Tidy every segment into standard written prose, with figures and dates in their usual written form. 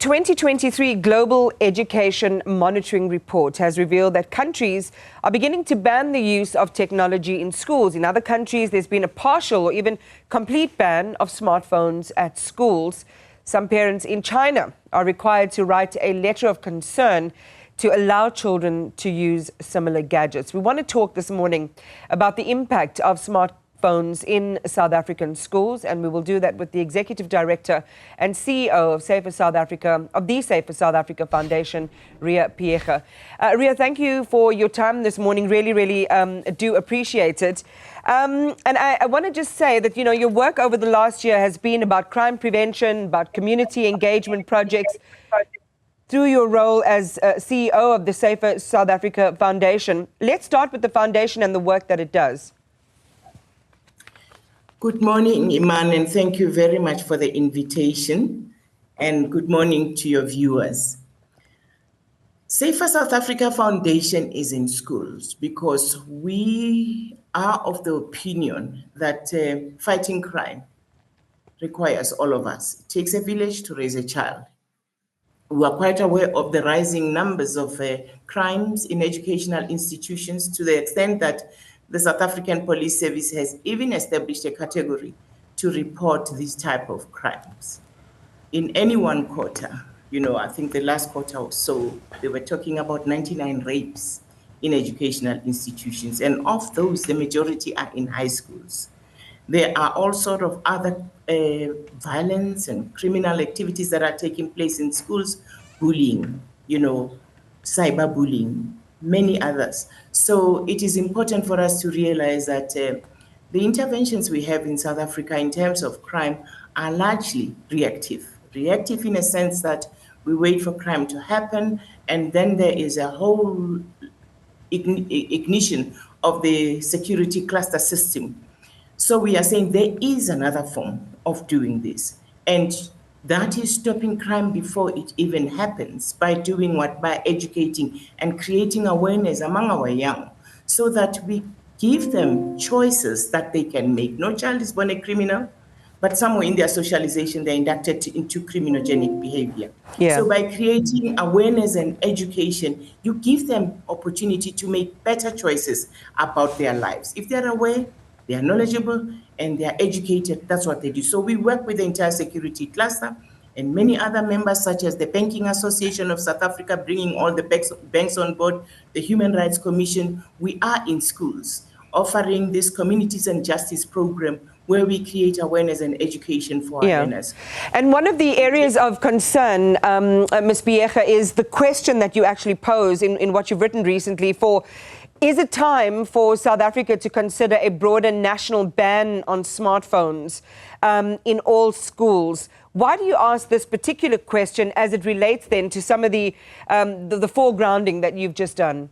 2023 Global Education Monitoring Report has revealed that countries are beginning to ban the use of technology in schools. In other countries, there's been a partial or even complete ban of smartphones at schools. Some parents in China are required to write a letter of concern to allow children to use similar gadgets. We want to talk this morning about the impact of smartphones in South African schools, and we will do that with the Executive Director and CEO of the Safer South Africa Foundation, Riah Phiyega. Riah, thank you for your time this morning. Really do appreciate it. And I want to just say that, your work over the last year has been about crime prevention, about community engagement projects. Through your role as CEO of the Safer South Africa Foundation, let's start with the foundation and the work that it does. Good morning, Iman, and thank you very much for the invitation. And good morning to your viewers. Safer South Africa Foundation is in schools because we are of the opinion that fighting crime requires all of us. It takes a village to raise a child. We are quite aware of the rising numbers of crimes in educational institutions, to the extent that the South African Police Service has even established a category to report these type of crimes. In any one quarter, I think the last quarter or so, they were talking about 99 rapes in educational institutions. And of those, the majority are in high schools. There are all sorts of other violence and criminal activities that are taking place in schools, bullying, cyberbullying, many others. So it is important for us to realize that the interventions we have in South Africa in terms of crime are largely reactive. Reactive in a sense that we wait for crime to happen, and then there is a whole ignition of the security cluster system. So we are saying there is another form of doing this, and that is stopping crime before it even happens by doing what? By educating and creating awareness among our young, so that we give them choices that they can make. No child is born a criminal, but somewhere in their socialization, they're inducted into criminogenic behavior. Yeah. So by creating awareness and education, you give them opportunity to make better choices about their lives. If they're aware, they are knowledgeable, and they are educated, that's what they do. So we work with the entire security cluster and many other members, such as the Banking Association of South Africa, bringing all the banks on board, the Human Rights Commission. We are in schools offering this Communities and Justice program, where we create awareness and education for our learners. And one of the areas of concern, Ms. Phiyega, is the question that you actually pose in what you've written recently for: is it time for South Africa to consider a broader national ban on smartphones in all schools? Why do you ask this particular question as it relates then to some of the foregrounding that you've just done?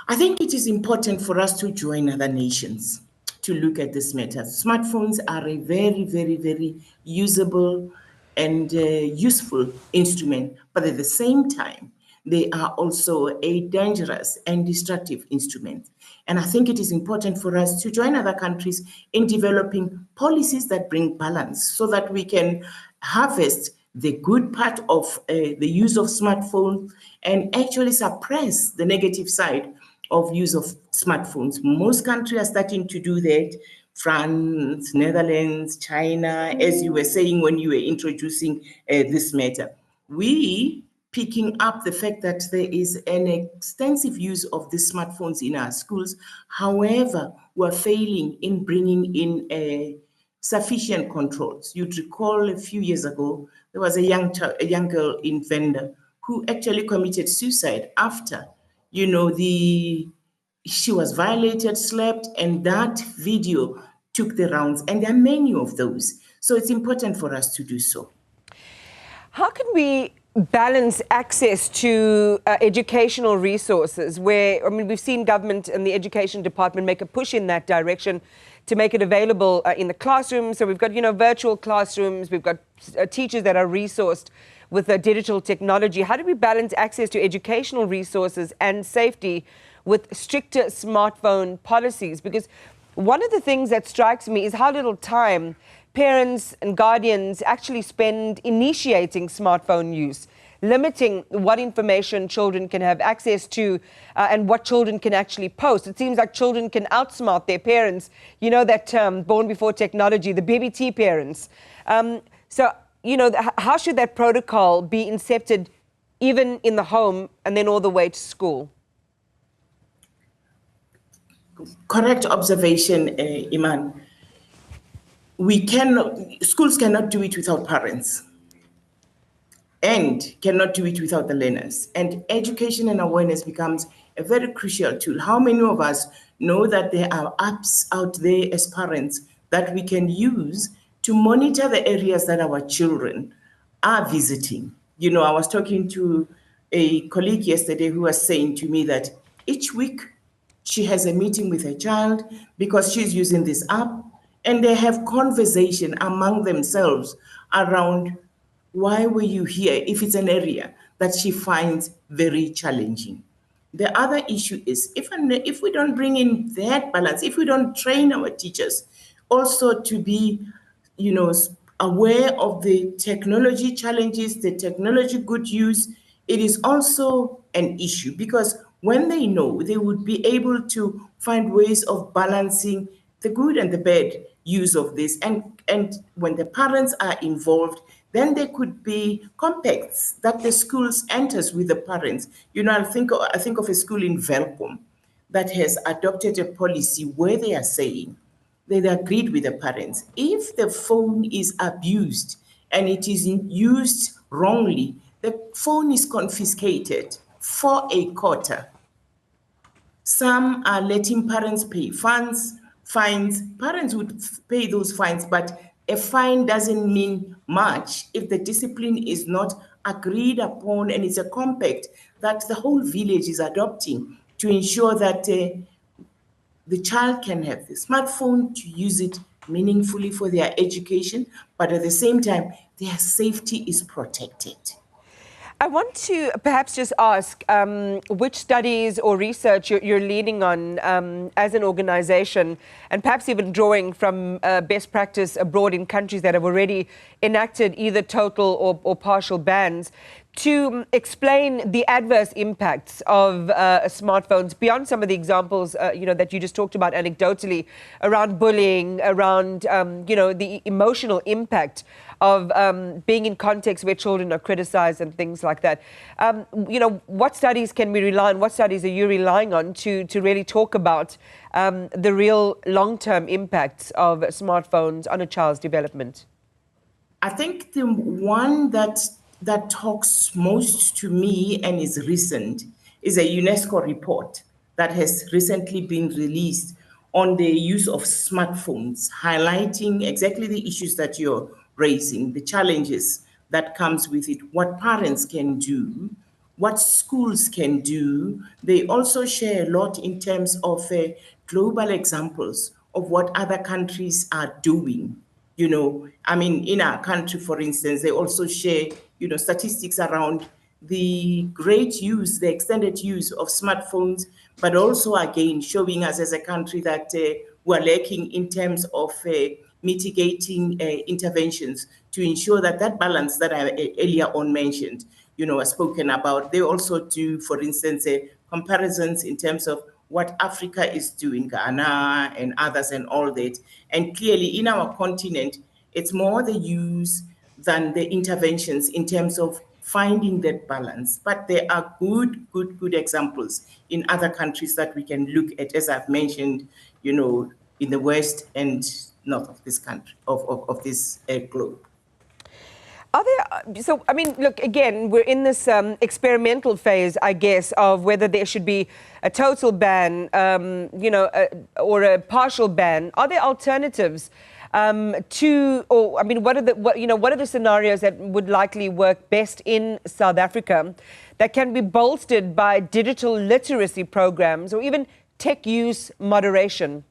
I think it is important for us to join other nations to look at this matter. Smartphones are a very usable and useful instrument, but at the same time, they are also a dangerous and destructive instrument. And I think it is important for us to join other countries in developing policies that bring balance, so that we can harvest the good part of the use of smartphones and actually suppress the negative side of use of smartphones. Most countries are starting to do that. France, Netherlands, China, as you were saying when you were introducing this matter. We picking up the fact that there is an extensive use of these smartphones in our schools. However, we're failing in bringing in sufficient controls. You'd recall a few years ago, there was a young girl in Venda who actually committed suicide after, she was violated, slapped, and that video took the rounds. And there are many of those. So it's important for us to do so. How can we balance access to educational resources where, we've seen government and the education department make a push in that direction to make it available in the classroom. So we've got, virtual classrooms, we've got teachers that are resourced with digital technology. How do we balance access to educational resources and safety with stricter smartphone policies? Because one of the things that strikes me is how little time parents and guardians actually spend initiating smartphone use, limiting what information children can have access to and what children can actually post. It seems like children can outsmart their parents. You know that term, born before technology, the BBT parents. So, you know, how should that protocol be incepted even in the home and then all the way to school? Correct observation, Iman. Schools cannot do it without parents and cannot do it without the learners. And education and awareness becomes a very crucial tool. How many of us know that there are apps out there as parents that we can use to monitor the areas that our children are visiting? You know, I was talking to a colleague yesterday who was saying to me that each week she has a meeting with her child because she's using this app, and they have conversation among themselves around why were you here if it's an area that she finds very challenging. The other issue is if we don't bring in that balance, if we don't train our teachers also to be, you know, aware of the technology challenges, the technology good use, it is also an issue because when they know, they would be able to find ways of balancing the good and the bad use of this. And when the parents are involved, then there could be compacts that the schools enters with the parents. You know, I think of a school in Velkom that has adopted a policy where they are saying they agreed with the parents. If the phone is abused and it is used wrongly, the phone is confiscated for a quarter. Some are letting parents pay fines. Parents would pay those fines, but a fine doesn't mean much if the discipline is not agreed upon and it's a compact that the whole village is adopting to ensure that the child can have the smartphone to use it meaningfully for their education, but at the same time, their safety is protected. I want to perhaps just ask which studies or research you're leading on as an organization, and perhaps even drawing from best practice abroad in countries that have already enacted either total or partial bans, to explain the adverse impacts of smartphones beyond some of the examples you know, that you just talked about anecdotally around bullying, around you know, the emotional impact of being in contexts where children are criticized and things like that. You know, what studies can we rely on? What studies are you relying on to really talk about the real long-term impacts of smartphones on a child's development? I think the one that talks most to me and is recent is a UNESCO report that has recently been released on the use of smartphones, highlighting exactly the issues that you're raising, the challenges that comes with it, what parents can do, what schools can do. They also share a lot in terms of global examples of what other countries are doing. You know, I mean, in our country, for instance, they also share, you know, statistics around the great use, the extended use of smartphones, but also, again, showing us as a country that we're lacking in terms of mitigating interventions to ensure that that balance that I earlier on mentioned, you know, are spoken about. They also do, for instance, comparisons in terms of what Africa is doing, Ghana and others and all that. And clearly in our continent, it's more the use than the interventions in terms of finding that balance. But there are good examples in other countries that we can look at, as I've mentioned, you know, in the West and north of this country, of this globe. Are there, so, I mean, look, again, we're in this experimental phase, I guess, of whether there should be a total ban, you know, or a partial ban. Are there alternatives to, or, I mean, what are the scenarios that would likely work best in South Africa that can be bolstered by digital literacy programs or even tech use moderation?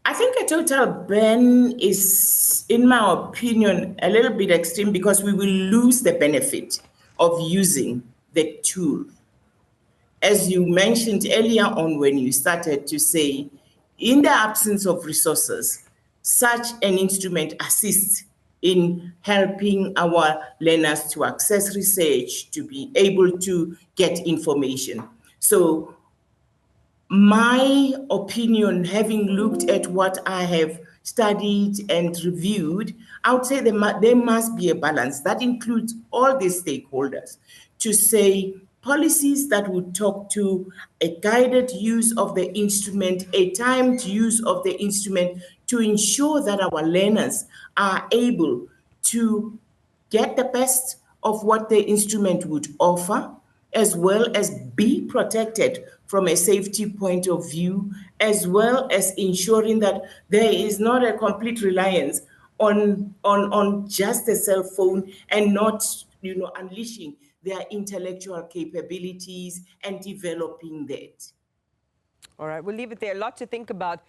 I think a total ban is, in my opinion, a little bit extreme because we will lose the benefit of using the tool. As you mentioned earlier on when you started to say, in the absence of resources, such an instrument assists in helping our learners to access research, to be able to get information. So my opinion, having looked at what I have studied and reviewed, I would say there must be a balance that includes all the stakeholders to say policies that would talk to a guided use of the instrument, a timed use of the instrument to ensure that our learners are able to get the best of what the instrument would offer, as well as be protected from a safety point of view, as well as ensuring that there is not a complete reliance on just a cell phone and not, unleashing their intellectual capabilities and developing that. All right, we'll leave it there. A lot to think about.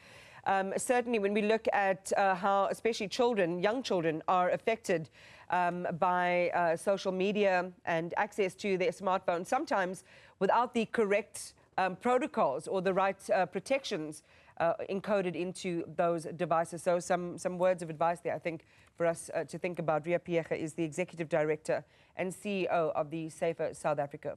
Certainly, when we look at how, especially children, young children, are affected by social media and access to their smartphones, sometimes without the correct protocols or the right protections encoded into those devices. So some words of advice there, I think, for us to think about. Riah Phiyega is the Executive Director and CEO of the Safer South Africa.